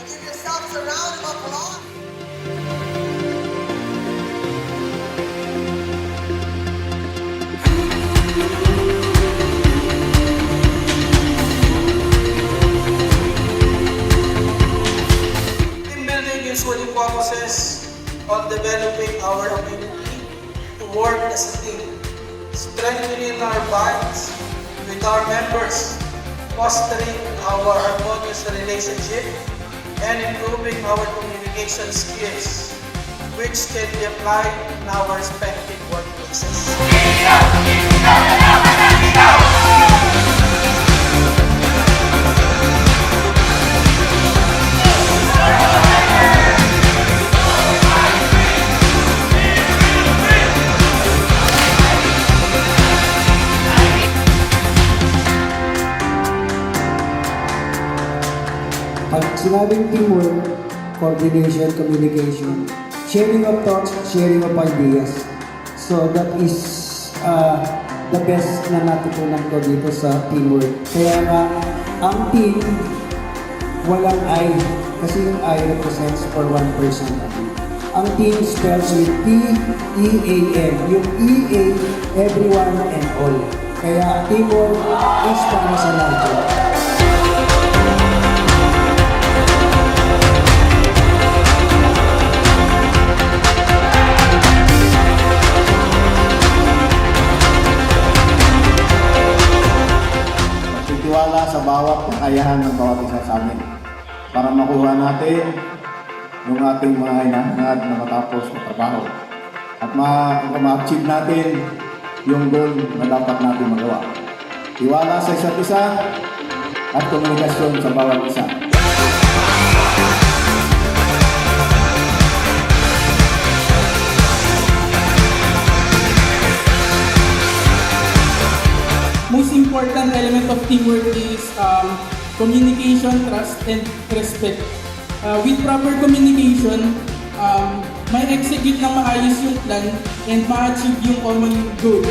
Give yourselves a round of applause. Team building usually focuses on developing our ability to work as a team, strengthening our bonds with our members, fostering our harmonious relationship, and improving our communication skills, which can be applied in our respective workplaces. Pag sinabing teamwork, coordination, communication, sharing of thoughts, sharing of ideas. So that is the best na natutunan ko dito sa teamwork. Kaya nga, ang team, walang I, kasi yung I represents for one person. Ang team spells with T-E-A-M. Yung E-A, everyone and all. Kaya teamwork is para sa lahat. Tiwala sa bawat kakayahan ng bawat isa sa amin para makuha natin yung ating mga hinahangad na matapos na trabaho at ma-achieve natin yung goal na dapat natin magawa. Tiwala sa isa't isa at komunikasyon sa bawat isa. Most important element of teamwork is communication, trust, and respect. With proper communication, may execute ng maayos yung plan and ma-achieve yung common goal.